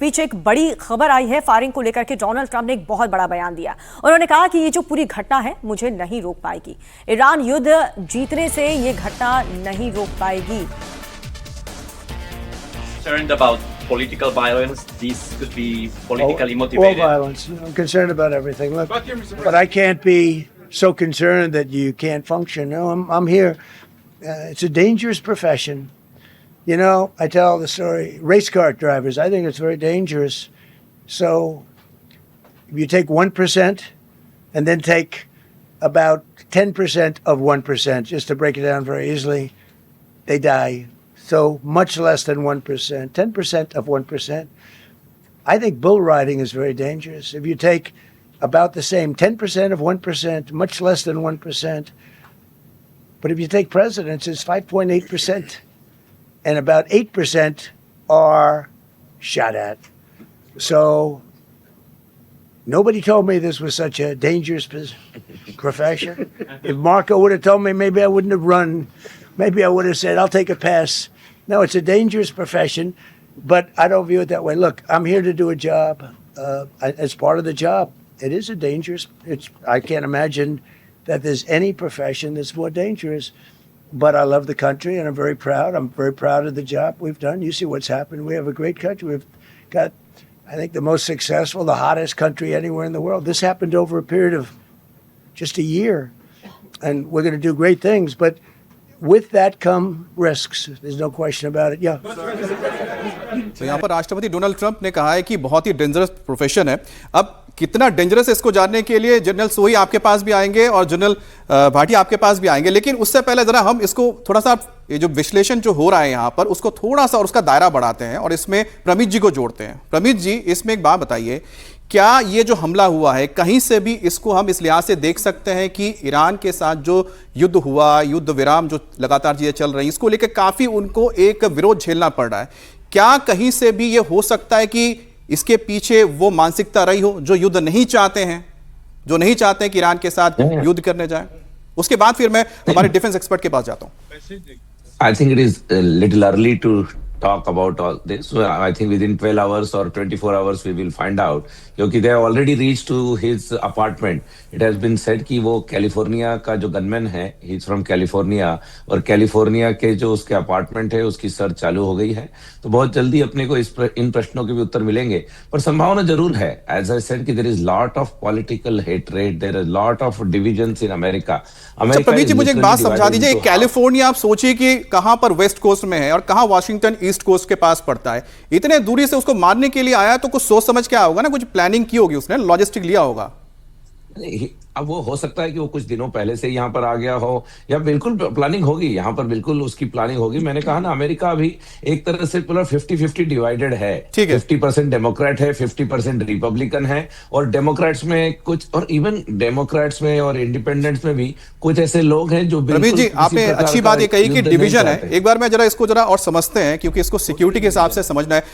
बीच एक बड़ी खबर आई है फायरिंग को लेकर के। डोनाल्ड ट्रंप ने एक बहुत बड़ा बयान दिया। उन्होंने कहा कि ये जो पूरी घटना है मुझे नहीं रोक पाएगी। ईरान युद्ध जीतने से ये घटना नहीं रोक पाएगी। Concerned about political violence. This could be politically motivated. All violence. I'm concerned about everything. Look, but I can't be so concerned that you can't function. No, I'm here. It's a dangerous profession. You know, I tell the story. Race car drivers. I think it's very dangerous. So, if you take 1% and then take about 10% of 1%, just to break it down very easily, they die. So much less than 1%, 10% of 1%. I think bull riding is very dangerous. If you take about the same 10% of 1%, much less than 1%, but if you take presidents, it's 5.8%, and about 8% are shot at. So nobody told me this was such a dangerous profession. If Marco would have told me, maybe I wouldn't have run. Maybe I would have said, I'll take a pass. No, it's a dangerous profession, but I don't view it that way. Look, I'm here to do a job. As part of the job, it is a dangerous. I can't imagine that there's any profession that's more dangerous. But I love the country, and I'm very proud. I'm very proud of the job we've done. You see what's happened. We have a great country. We've got, I think, the most successful, the hottest country anywhere in the world. This happened over a period of just a year, and we're going to do great things. But with that come risks. There's no question about it. Yeah. तो यहाँ पर राष्ट्रपति Donald Trump ने कहा है कि बहुत ही dangerous profession है। अब कितना डेंजरस है इसको जानने के लिए जनरल सोई आपके पास भी आएंगे और जनरल भाटिया आपके पास भी आएंगे, लेकिन उससे पहले जरा हम इसको थोड़ा सा ये जो विश्लेषण जो हो रहा है यहाँ पर उसको थोड़ा सा और उसका दायरा बढ़ाते हैं और इसमें प्रमित जी को जोड़ते हैं। प्रमित जी, इसमें एक बात बताइए, क्या ये जो हमला हुआ है कहीं से भी इसको हम इस लिहाज से देख सकते हैं कि ईरान के साथ जो युद्ध हुआ, युद्ध विराम जो लगातार चीजें चल रही, इसको लेकर काफी उनको एक विरोध झेलना पड़ रहा है, क्या कहीं से भी ये हो सकता है कि इसके पीछे वो मानसिकता रही हो जो युद्ध नहीं चाहते हैं, जो नहीं चाहते हैं कि ईरान के साथ युद्ध करने जाए? उसके बाद फिर मैं हमारे डिफेंस एक्सपर्ट के पास जाता हूं। I think it is a little early to talk about all this. So I think within 12 hours or 24 hours we will find out. क्योंकि they have already reached to his apartment. It has been said कि वो California का जो gunman है, he is from California, और California के जो उसके अपार्टमेंट है उसकी सर्च चालू हो गई है। तो बहुत जल्दी अपने को इन प्रश्नों के भी उत्तर मिलेंगे, पर संभावना जरूर है। As I said कि there is lot of political hatred, there is lot of divisions in America. Praveen जी, मुझे एक बात समझा दीजिए, कैलिफोर्निया आप सोचिए कि कहां पर वेस्ट कोस्ट में है और कहां वाशिंगटन ईस्ट कोस्ट के पास पड़ता है। इतने दूरी से उसको मारने के लिए आया तो कुछ सोच समझ के आया होगा ना, कुछ प्लानिंग की होगी उसने, लॉजिस्टिक लिया होगा। अब वो हो सकता है कि वो कुछ दिनों पहले से यहाँ पर आ गया हो, या बिल्कुल प्लानिंग होगी, यहाँ पर बिल्कुल उसकी प्लानिंग होगी। मैंने कहा ना, अमेरिका अभी एक तरह से पूरा 50-50 डिवाइडेड है। 50% डेमोक्रेट है, 50% रिपब्लिकन है, और डेमोक्रेट्स में कुछ, और इवन डेमोक्रेट्स में और इंडिपेंडेंट्स में भी कुछ ऐसे लोग हैं जो रवि जी, आपने अच्छी बात ये कही कि डिवीजन है। एक बार मैं जरा इसको जरा और समझते हैं, क्योंकि इसको सिक्योरिटी के हिसाब से समझना है।